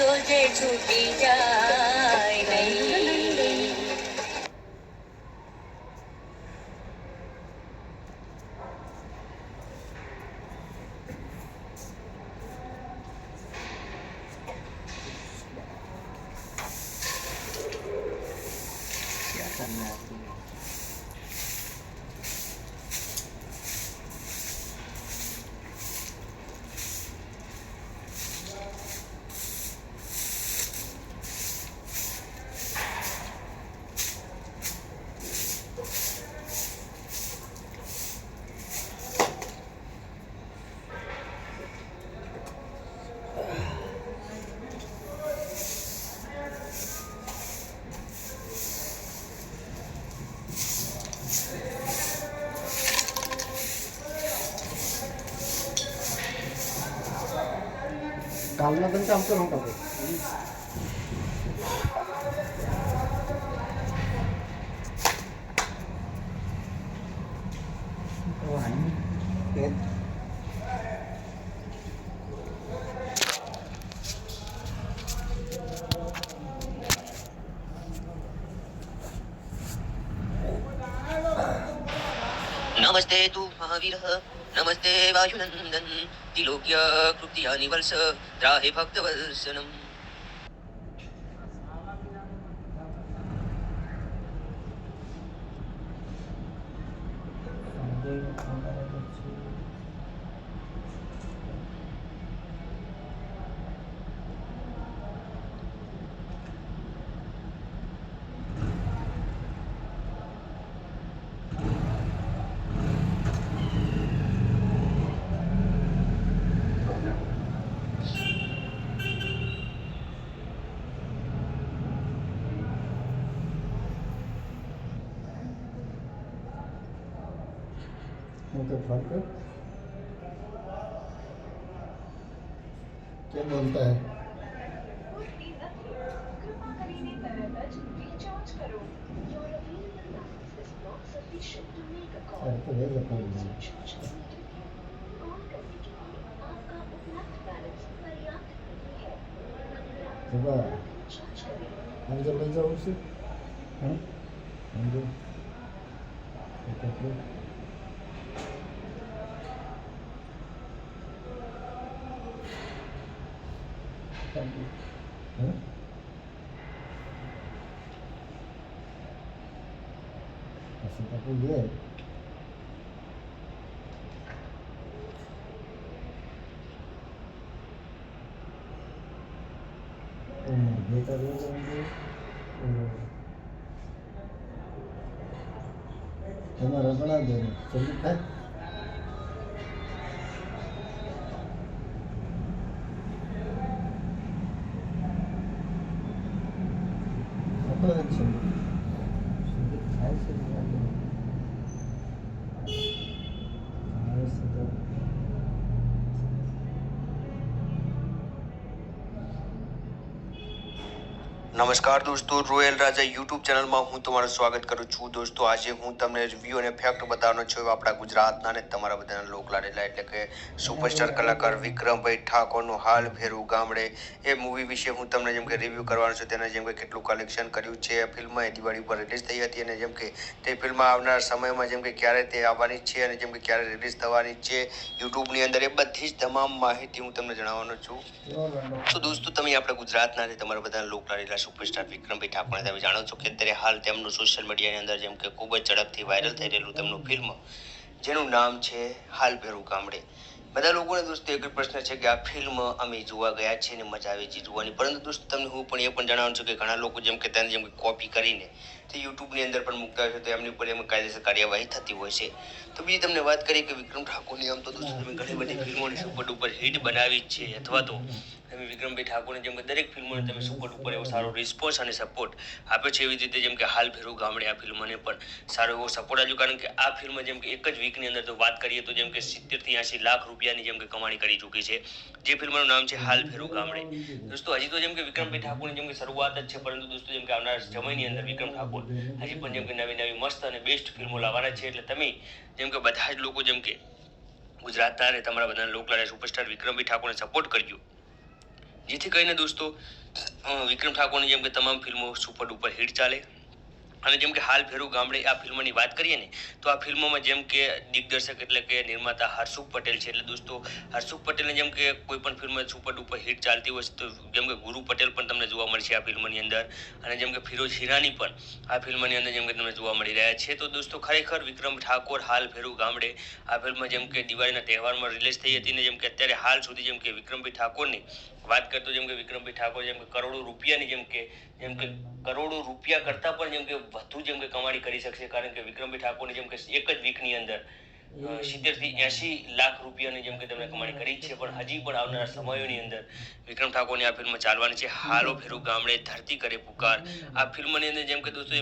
જોજે છૂટી જાય નહીં. કાલના તને કામ કરો કાપે नमस्ते तु महावीर नमस्ते वायुनंदन त्रिलोक्य कृत्या निवर्ष त्राहे भक्तवत्सलम. तो फर्क क्या बोलता है तो ले सकता हूँ सुबह हम जब मिल जाओ उससे हाँ हम जो Así que bien. ये कर लो हमारा बना देना चलिए है अपना अच्छा નમસ્કાર દોસ્તો, રોયલ રાજા યુટ્યુબ ચેનલમાં હું તમારું સ્વાગત કરું છું. દોસ્તો આજે હું તમને રિવ્યુ અને ફેક્ટ બતાવવાનો છું આપણા ગુજરાતના અને તમારા બધાના લોકલાડીલા એટલે કે સુપરસ્ટાર કલાકાર વિક્રમભાઈ ઠાકોરનું હાલ ભેરું ગામડે એ મૂવી વિશે હું તમને જેમ કે રિવ્યુ કરવાનો છું. તેને જેમ કે કેટલું કલેક્શન કર્યું છે. ફિલ્મ એ દિવાળી પર રિલીઝ થઈ હતી અને જેમ કે તે ફિલ્મ આવનાર સમયમાં જેમ કે ક્યારે તે આવવાની છે અને જેમ કે ક્યારે રિલીઝ થવાની છે યુટ્યુબની અંદર એ બધી જ તમામ માહિતી હું તમને જણાવવાનો છું. તો દોસ્તો તમે આપણા ગુજરાતના અને તમારા બધાના લોકલાડીલા સુપરસ્ટાર વિક્રમભાઈ ઠાકોરને તમે જાણો છો કે અત્યારે હાલ તેમનું સોશિયલ મીડિયાની અંદર જેમ કે ખૂબ જ ઝડપથી વાયરલ થઈ રહેલું તેમનું ફિલ્મ જેનું નામ છે હાલ ભેરું ગામડે. બધા લોકોને દોસ્તો એક જ પ્રશ્ન છે કે આ ફિલ્મ અમે જોવા ગયા છીએ ને મજા આવી છે જોવાની, પરંતુ દોસ્તો તમને હું પણ એ પણ જણાવું છું કે ઘણા લોકો જેમ કે તેને જેમ કે કોપી કરીને તે યુટ્યુબની અંદર પણ મૂકતા હોય છે તો એમની ઉપર એમ કાયદેસર કાર્યવાહી થતી હોય છે. તો બીજી તમને વાત કરી કે વિક્રમ ઠાકોરની આમ તો દોસ્તો તમે ઘણી બધી ફિલ્મોની સુપર ડુપર હિટ બનાવી જ છે અથવા તો તમે વિક્રમભાઈ ઠાકોરની જેમ કે દરેક ફિલ્મોને તમે સુપર ડુપર એવો સારો રિસ્પોન્સ અને સપોર્ટ આપ્યો છે. એવી જ રીતે જેમ કે હાલ ભેરું ગામડે આ ફિલ્મને પણ સારો એવો સપોર્ટ આપ્યો, કારણ કે આ ફિલ્મ જેમ કે એક જ વીકની અંદર તો વાત કરીએ તો જેમ કે 70 થી 80 લાખ રૂપિયાની જેમ કે કમાણી કરી ચૂકી છે. જે ફિલ્મનું નામ છે હાલ ભેરું ગામડે. દોસ્તો હજી તો જેમ કે વિક્રમભાઈ ઠાકોરની જેમ કે શરૂઆત જ છે, પરંતુ દોસ્તો જેમ કે આવનાર સમયની અંદર વિક્રમ ઠાકોર હજી પણ જેમ કે નવી નવી મસ્ત અને બેસ્ટ ફિલ્મો લાવવાના છે. એટલે તમે જેમ કે બધા જ લોકો જેમ કે ગુજરાતના અને તમારા બધા લોકલાડીલા સુપરસ્ટાર વિક્રમભાઈ ઠાકોરને સપોર્ટ કરજો. જેથી કરીને દોસ્તો વિક્રમ ઠાકોરની જેમ કે તમામ ફિલ્મો સુપર ડુપર હિટ ચાલે. અને જેમ કે હાલ ફેરું ગામડે આ ફિલ્મની વાત કરીએ ને તો આ ફિલ્મોમાં જેમ કે દિગ્દર્શક એટલે કે નિર્માતા હર્ષુક પટેલ છે. એટલે દોસ્તો હર્ષુક પટેલને જેમ કે કોઈ પણ ફિલ્મ સુપર ડુપર હિટ ચાલતી હોય તો જેમ કે ગુરુ પટેલ પણ તમને જોવા મળશે આ ફિલ્મની અંદર, અને જેમ કે ફિરોઝ હિરાની પણ આ ફિલ્મની અંદર જેમ કે તમને જોવા મળી રહ્યા છે. તો દોસ્તો ખરેખર વિક્રમ ઠાકોર હાલ ફેરું ગામડે આ ફિલ્મ જેમ કે દિવાળીના તહેવારમાં રિલીઝ થઈ હતી ને જેમ કે અત્યારે હાલ સુધી જેમ કે વિક્રમભાઈ ઠાકોરની વાત કરતો જેમ કે વિક્રમભાઈ ઠાકોર જેમ કે કરોડો રૂપિયાની જેમ કે કરોડો રૂપિયા કરતા પણ જેમ કે વધુ જેમ કે કમાણી કરી શકશે, કારણ કે વિક્રમભાઈ ઠાકોરની જેમ કે એક જ વીકની અંદર 70 થી 80 લાખ રૂપિયાની જેમ કે તેમણે કમાણી કરી છે. પણ હજી પણ આવનારા સમયોની અંદર વિક્રમ ઠાકોરની આ ફિલ્મ ચાલવાની છે. હાલો ફેરું ગામડે ધરતી કરે પુકાર આ ફિલ્મની અંદર જેમ કે દોસ્તો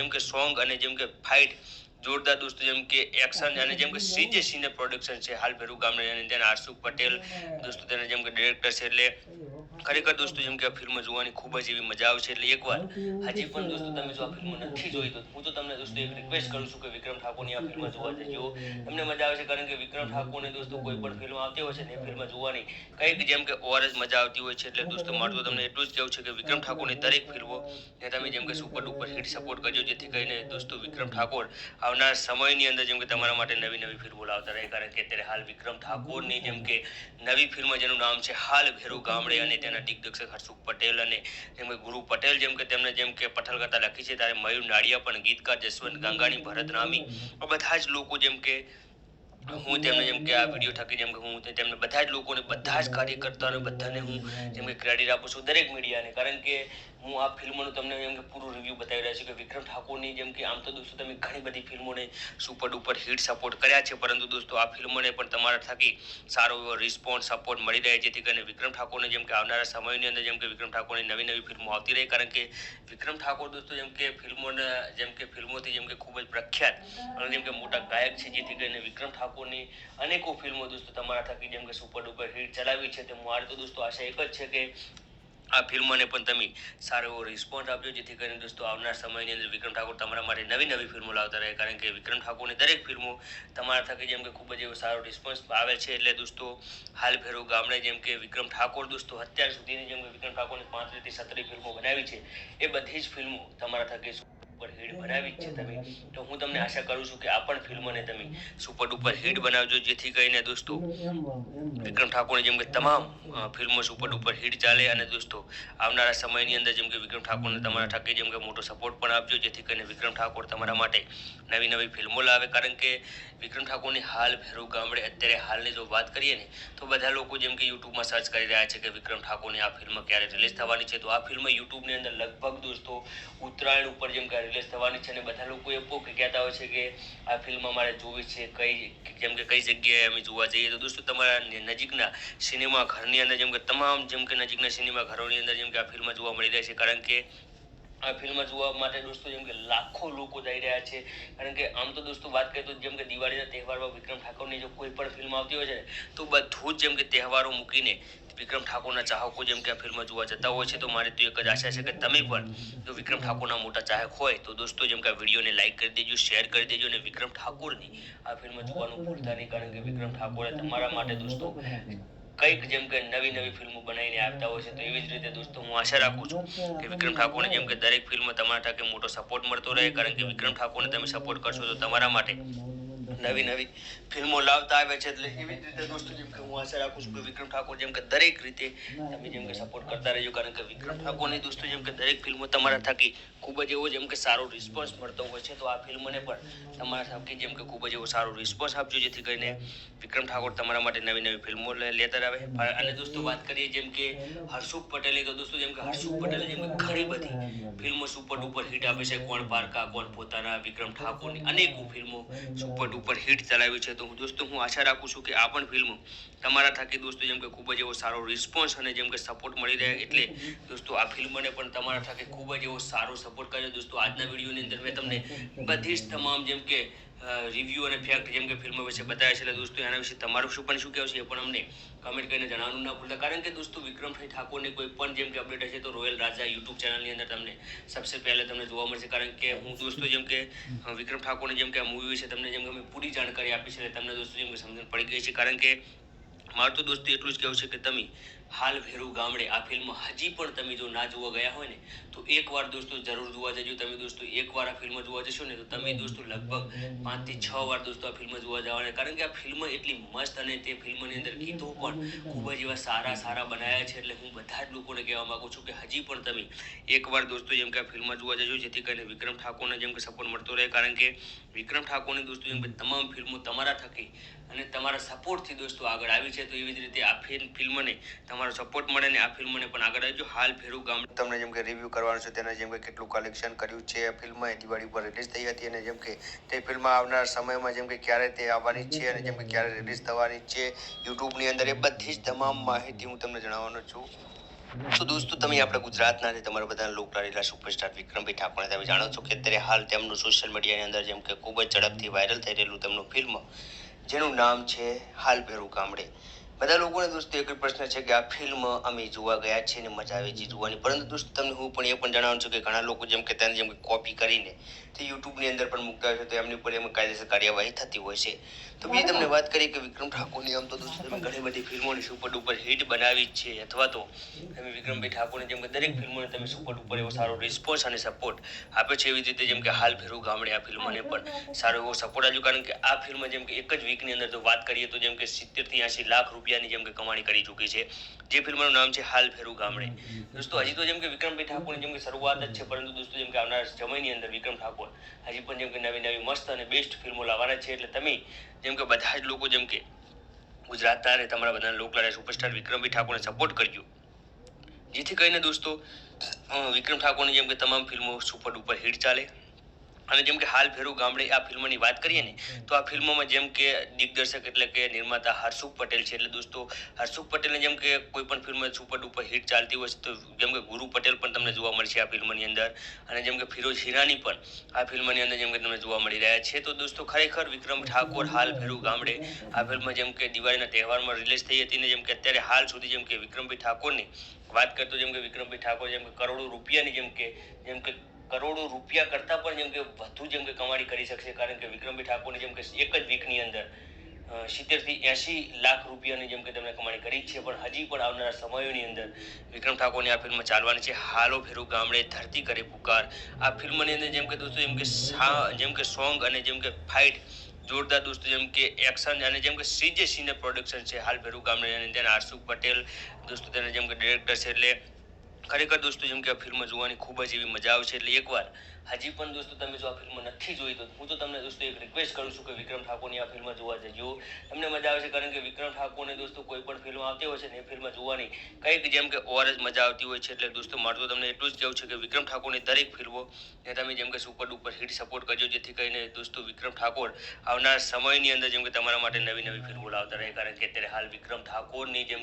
જેમ કે સોંગ અને જેમ કે ફાઇટ જોરદાર દોસ્તો જેમ કે એક્શન અને જેમ કે સીજે સિને પ્રોડક્શન છે હાલ ફેરું ગામડે, અને તેના હર્ષુક પટેલ દોસ્તો તેના જેમ કે ડિરેક્ટર છે. એટલે ખરેખર દોસ્તો જેમ કે આ ફિલ્મ જોવાની ખૂબ જ એવી મજા આવશે. એટલે એકવાર હજી પણ દોસ્તો તમે જો આ ફિલ્મ નથી જોઈ તો હું તો તમને દોસ્તો એક રિક્વેસ્ટ કરું છું કે વિક્રમ ઠાકોરની આ ફિલ્મ જોવા જજો. તમને મજા આવશે, કારણ કે વિક્રમ ઠાકોરને દોસ્તો કોઈ પણ ફિલ્મ આવતી હોય છે ને એ ફિલ્મ જોવાની કંઈક જેમ કે ઓર જ મજા આવતી હોય છે. એટલે દોસ્તો મારું તો તમને એટલું જ કહેવું છે કે વિક્રમ ઠાકોરની દરેક ફિલ્મો ને તમે જેમ કે સુપર ડુપર હિટ સપોર્ટ કરજો, જેથી કરીને દોસ્તો વિક્રમ ઠાકોર આવનાર સમયની અંદર જેમ કે તમારા માટે નવી ફિલ્મો લાવતા રહે. કારણ કે અત્યારે હાલ વિક્રમ ઠાકોરની જેમ કે નવી ફિલ્મ જેનું નામ છે હાલ ફેરું ગામડે, અને તેના દિગ્દર્શક હર્ષુક પટેલ અને જેમ કે ગુરુ પટેલ જેમ કે તેમને જેમ કે પઠલકથા લખી છે, ત્યારે મયુર નાડિયા પણ ગીતકાર, જસવંત ગંગાણી, ભરત રામી આ બધા જ લોકો જેમ કે હું તેમને જેમ કે આ વિડીયો થકી જેમ કે હું તેમને બધા જ લોકોને બધા જ કાર્યકર્તાઓને બધાને હું જેમ કે ક્રેડિટ આપું છું, દરેક મીડિયાને. કારણ કે હું આ ફિલ્મોનું તમને જેમ કે પૂરું રિવ્યૂ બતાવી રહ્યા છું કે વિક્રમ ઠાકોરની જેમ કે આમ તો દોસ્તો તમે ઘણી બધી ફિલ્મોને સુપર ડુપર હિટ સપોર્ટ કર્યા છે, પરંતુ દોસ્તો આ ફિલ્મોને પણ તમારા થકી સારો એવો રિસ્પોન્સ સપોર્ટ મળી રહે, જેથી કરીને વિક્રમ ઠાકોરને જેમ કે આવનારા સમયની અંદર જેમ કે વિક્રમ ઠાકોરની નવી ફિલ્મો આવતી રહે. કારણ કે વિક્રમ ઠાકોર દોસ્તો જેમ કે ફિલ્મોથી જેમ કે ખૂબ જ પ્રખ્યાત અને જેમ કે મોટા ગાયક છે, જેથી કરીને વિક્રમ ઠાકોરની અનેકો ફિલ્મો દોસ્તો તમારા થકી જેમ કે સુપર ડુપર હિટ ચલાવી છે. તો મારી તો દોસ્તો આશા એક જ છે કે આ ફિલ્મને પણ તમે સારો એવો રિસ્પોન્સ આપજો, જેથી કરીને દોસ્તો આવનાર સમયની અંદર વિક્રમ ઠાકોર તમારા માટે નવી ફિલ્મો લાવતા રહે. કારણ કે વિક્રમ ઠાકોરની દરેક ફિલ્મો તમારા થકી જેમ કે ખૂબ જ એવો સારો રિસ્પોન્સ આવે છે. એટલે દોસ્તો હાલ ફેરો ગામડે જેમ કે વિક્રમ ઠાકોર દોસ્તો અત્યાર સુધીની જેમ કે વિક્રમ ઠાકોરની 35 થી 37 ફિલ્મો બનાવી છે, એ બધી જ ફિલ્મો તમારા થકી હિટ બનાવી જ છે તમે. તો હું તમને આશા કરું છું કે આ પણ ફિલ્મને તમે સુપર ડુપર હિટ બનાવજો, જેથી કરીને દોસ્તો વિક્રમ ઠાકોરની જેમ કે તમામ ફિલ્મો સુપર ડુપર હિટ ચાલે. અને દોસ્તો આવનારા સમયની અંદર જેમ કે વિક્રમ ઠાકોરને તમારા થકી જેમ કે મોટો સપોર્ટ પણ આપજો, જેથી કરીને વિક્રમ ઠાકોર તમારા માટે નવી ફિલ્મો લાવે. કારણ કે વિક્રમ ઠાકોરની હાલ ફેરું ગામડે અત્યારે હાલની જો વાત કરીએ ને તો બધા લોકો જેમ કે યુટ્યુબમાં સર્ચ કરી રહ્યા છે કે વિક્રમ ઠાકોરની આ ફિલ્મ ક્યારે રિલીઝ થવાની છે. તો આ ફિલ્મ યુટ્યુબની અંદર લગભગ દોસ્તો ઉત્તરાયણ ઉપર જેમ કે રિલીઝ થવાની છે, અને બધા લોકો એ કહેતા હોય છે કે આ ફિલ્મ અમારે જોવી છે, કઈ જગ્યાએ અમે જોવા જઈએ. તો દોસ્તો તમારા નજીકના સિનેમા ઘરની અંદર જેમ કે તમામ જેમ કે નજીકના સિનેમા ઘરોની અંદર જેમ કે આ ફિલ્મ જોવા મળી રહે છે. કારણ કે આ ફિલ્મ જોવા માટે દોસ્તો જેમ કે લાખો લોકો જઈ રહ્યા છે. કારણ કે આમ તો દોસ્તો વાત કરીએ તો જેમ કે દિવાળીના તહેવારમાં વિક્રમ ઠાકોરની જો કોઈ પણ ફિલ્મ આવતી હોય છે તો બધું જ જેમ કે તહેવારો મૂકીને વિક્રમ ઠાકોરના ચાહકો જેમ કે આ ફિલ્મ જોવા જતા હોય છે. તો મારી તો એક જ આશા છે કે તમે પણ જો વિક્રમ ઠાકોરના મોટા ચાહક હોય તો દોસ્તો જેમ કે આ વિડીયોને લાઈક કરી દેજો, શેર કરી દેજો, અને વિક્રમ ઠાકોરની આ ફિલ્મ જોવાનું ભૂલતા નહીં. કારણ કે વિક્રમ ઠાકોરે તમારા માટે દોસ્તો કંઈક જેમ કે નવી ફિલ્મો બનાવીને આપતા હોય છે. તો એવી જ રીતે દોસ્તો હું આશા રાખું છું કે વિક્રમ ઠાકોરને જેમ કે દરેક ફિલ્મ તમારા થકી મોટો સપોર્ટ મળતો રહે. કારણ કે વિક્રમ ઠાકોરને તમે સપોર્ટ કરશો તો તમારા માટે નવી ફિલ્મો લાવતા આવે છે. એટલે એવી જ રીતે દોસ્તો જેમ કે હું આશા રાખું છું કે વિક્રમ ઠાકોર જેમ કે દરેક રીતે તમે જેમ કે સપોર્ટ કરતા રહેજો. કારણ કે વિક્રમ ઠાકોરની દોસ્તો જેમ કે દરેક ફિલ્મો તમારા થકી ખૂબ જ એવો જેમ કે સારો રિસ્પોન્સ મળતો હોય છે. તો આ ફિલ્મને પણ તમારા થકી જેમ કે ખૂબ જ એવો સારો રિસ્પોન્સ આપજો, જેથી કરીને વિક્રમ ઠાકોર તમારા માટે નવી ફિલ્મો લેતા આવે. અને દોસ્તો વાત કરીએ જેમ કે હર્ષુક પટેલે, તો દોસ્તો જેમ કે હર્ષુક પટેલે જેમ કે ઘણી બધી ફિલ્મો સુપર ડુપર હિટ આપે છે. કોણ પારકા, કોણ પોતાના, વિક્રમ ઠાકોરની અનેકો ફિલ્મો સુપર ડુપર હિટ ચલાવી છે. તો દોસ્તો હું આશા રાખું છું કે આ પણ ફિલ્મો તમારા થકી દોસ્તો જેમ કે ખૂબ જ એવો સારો રિસ્પોન્સ અને જેમ કે સપોર્ટ મળી રહે. એટલે દોસ્તો આ ફિલ્મને પણ તમારા થકી ખૂબ જ એવો સારો સપોર્ટ કર્યો. દોસ્તો આજના વિડીયોની અંદર મેં તમને બધી જ તમામ જેમ કે રિવ્યૂ અને ફેક્ટ જેમ કે ફિલ્મો વિશે બતાવ્યા છે. એટલે દોસ્તો એના વિશે તમારું શું કહેવું છે એ પણ અમને કમેન્ટ કરીને જણાવવાનું ના ભૂલતા. કારણ કે દોસ્તો વિક્રમભાઈ ઠાકોરની કોઈ પણ જેમ કે અપડેટ હશે તો રોયલ રાજા યુટ્યુબ ચેનલની અંદર તમને સબસે પહેલા તમને જોવા મળશે. કારણ કે હું દોસ્તો જેમ કે વિક્રમ ઠાકોરની જેમ કે આ મૂવી વિશે તમને જેમ કે મેં પૂરી જાણકારી આપી છે, એટલે તમને દોસ્તો જેમ કે સમજણ પડી ગઈ છે. કારણ કે મારું તો દોસ્તો એટલું જ કહેવું છે કે તમે હાલ ભેરું ગામડે આ ફિલ્મ હજી પણ તમે જો ના જોવા ગયા હોય ને તો એકવાર દોસ્તો જરૂર જોવા જજો. તમે દોસ્તો એકવાર આ ફિલ્મ જોવા જશો ને તો તમે દોસ્તો લગભગ 5 થી 6 વાર દોસ્તો આ ફિલ્મ જોવા જવાના, કારણ કે આ ફિલ્મ એટલી મસ્ત અને તે ફિલ્મની અંદર ગીતો પણ ખૂબ જ એવા સારા બનાવ્યા છે. એટલે હું બધા જ લોકોને કહેવા માંગુ છું કે હજી પણ તમે એકવાર દોસ્તો જેમ કે આ ફિલ્મ જોવા જજો, જેથી કરીને વિક્રમ ઠાકોરને જેમ કે સપોર્ટ મળતો રહે, કારણ કે વિક્રમ ઠાકોરની દોસ્તો જેમ કે તમામ ફિલ્મો તમારા થકી અને તમારા સપોર્ટથી દોસ્તો આગળ આવી છે. તો એવી જ રીતે આ ફિલ્મને તમારો સપોર્ટ મળે ને આ ફિલ્મને પણ આગળ આવજો. હાલ ભેરું ગામડે તમને જેમ કે રિવ્યૂ કરવાનું છે, તેને જેમ કે કેટલું કલેક્શન કર્યું છે આ ફિલ્મ એ દિવાળી પર રિલીઝ થઈ હતી, અને જેમ કે તે ફિલ્મ આવનાર સમયમાં જેમ કે ક્યારે તે આવવાની છે અને જેમ કે ક્યારે રિલીઝ થવાની છે યુટ્યુબની અંદર, એ બધી જ તમામ માહિતી હું તમને જણાવવાનો છું. તો દોસ્તો તમે આપણા ગુજરાતના તમારા બધા લોકલાડીલા સુપરસ્ટાર વિક્રમભાઈ ઠાકોરને તમે જાણો છો કે અત્યારે હાલ તેમનું સોશિયલ મીડિયાની અંદર જેમ કે ખૂબ જ ઝડપથી વાયરલ થઈ રહેલું તેમનું ફિલ્મ જેનું નામ છે હાલ ભેરું ગામડે. બધા લોકોને દોસ્તો એક જ પ્રશ્ન છે કે આ ફિલ્મ અમે જોવા ગયા છીએ ને મજા આવી છે જોવાની, પરંતુ દોસ્તો તમને હું પણ એ પણ જણાવું છું કે ઘણા લોકો જેમ કે તેને જેમ કે કોપી કરીને તે યુટ્યુબની અંદર પણ મૂકતા હોય છે, તો એમની ઉપર એમાં કાયદેસર કાર્યવાહી થતી હોય છે. તો મેં તમને વાત કરી કે વિક્રમ ઠાકોરની આમ તો દોસ્તો તમે ઘણી બધી ફિલ્મોની સુપર ડુપર હિટ બનાવી જ છે, અથવા તો તમે વિક્રમભાઈ ઠાકોરને જેમ કે દરેક ફિલ્મોને તમે સુપર ડુપર એવો સારો રિસ્પોન્સ અને સપોર્ટ આપ્યો છે. એવી જ રીતે જેમ કે હાલ ભેરું ગામડે આ ફિલ્મને પણ સારો એવો સપોર્ટ આપ્યો, કારણ કે આ ફિલ્મ જેમ કે એક જ વીકની અંદર જો વાત કરીએ તો જેમ કે 70 થી 80 લાખ રૂપિયાની જેમ કે કમાણી કરી ચૂકી છે. જે ફિલ્મનું નામ છે હાલ ભેરું ગામડે. દોસ્તો હજી તો જેમ કે વિક્રમભાઈ ઠાકોરની જેમ કે શરૂઆત જ છે, પરંતુ દોસ્તો જેમ કે આવનાર સમયની અંદર વિક્રમ ઠાકોર હજી પણ જેમ કે નવી મસ્ત અને બેસ્ટ ફિલ્મો લાવવાના છે. એટલે તમે જેમ કે બધા જ લોકો જેમ કે ગુજરાતના અને તમારા બધા લોકલાડીલા સુપરસ્ટાર વિક્રમભાઈ ઠાકોરને સપોર્ટ કરજો, જેથી કરીને દોસ્તો વિક્રમ ઠાકોરની જેમ કે તમામ ફિલ્મો સુપર ડુપર હિટ ચાલે. અને જેમ કે હાલ ભેરું ગામડે આ ફિલ્મની વાત કરીએ ને તો આ ફિલ્મમાં જેમ કે દિગ્દર્શક એટલે કે નિર્માતા હર્ષુખ પટેલ છે. એટલે દોસ્તો હર્ષુખ પટેલને જેમ કે કોઈ પણ ફિલ્મ સુપર ડુપર હિટ ચાલતી હોય તો જેમ કે ગુરુ પટેલ પણ તમને જોવા મળશે આ ફિલ્મની અંદર, અને જેમ કે ફિરોઝ હિરાની પણ આ ફિલ્મની અંદર જેમ કે તમને જોવા મળી રહ્યા છે. તો દોસ્તો ખરેખર વિક્રમ ઠાકોર હાલ ભેરું ગામડે આ ફિલ્મ જેમ કે દિવાળીના તહેવારમાં રિલીઝ થઈ હતી, ને જેમ કે અત્યારે હાલ સુધી જેમ કે વિક્રમભાઈ ઠાકોરની વાત કરતો જેમ કે વિક્રમભાઈ ઠાકોર જેમ કે કરોડો રૂપિયાની જેમ કે કરોડો રૂપિયા કરતા પણ જેમ કે વધુ જેમ કે કમાણી કરી શકશે, કારણ કે વિક્રમભાઈ ઠાકોરની જેમ કે એક જ વીકની અંદર 70 થી 80 લાખ રૂપિયાની જેમ કે તેમણે કમાણી કરી છે. પણ હજી પણ આવનારા સમયોની અંદર વિક્રમ ઠાકોરની આ ફિલ્મ ચાલવાની છે. હાલો ભેરું ગામડે ધરતી કરે પુકાર આ ફિલ્મની અંદર જેમ કે દોસ્તો જેમ કે સોંગ અને જેમ કે ફાઇટ જોરદાર દોસ્તો, જેમ કે એક્શન અને જેમ કે સીજે સિને પ્રોડક્શન છે હાલ ભેરું ગામડે, અને તેના હર્ષુખ પટેલ દોસ્તો તેને જેમ કે ડિરેક્ટર છે. એટલે ખરેખર દોસ્તો જેમ કે આ ફિલ્મ જોવાની ખૂબ જ એવી મજા આવશે. એટલે એકવાર હજી પણ દોસ્તો તમે જો આ ફિલ્મ નથી જોઈ તો હું તો તમને દોસ્તો એક રિક્વેસ્ટ કરું છું કે વિક્રમ ઠાકોરની આ ફિલ્મ જોવા જજો, તમને મજા આવશે. કારણ કે વિક્રમ ઠાકોરને દોસ્તો કોઈ પણ ફિલ્મ આવતી હોય છે ને એ ફિલ્મ જોવાની કંઈક જેમ કે ઓર જ મજા આવતી હોય છે. એટલે દોસ્તો મારું તો તમને એટલું જ કહેવું છે કે વિક્રમ ઠાકોરની દરેક ફિલ્મો ને તમે જેમ કે સુપર ડુપર હિટ સપોર્ટ કરજો, જેથી કરીને દોસ્તો વિક્રમ ઠાકોર આવનાર સમયની અંદર જેમ કે તમારા માટે નવી ફિલ્મો લાવતા રહે, કારણ કે અત્યારે હાલ વિક્રમ ઠાકોરની જેમ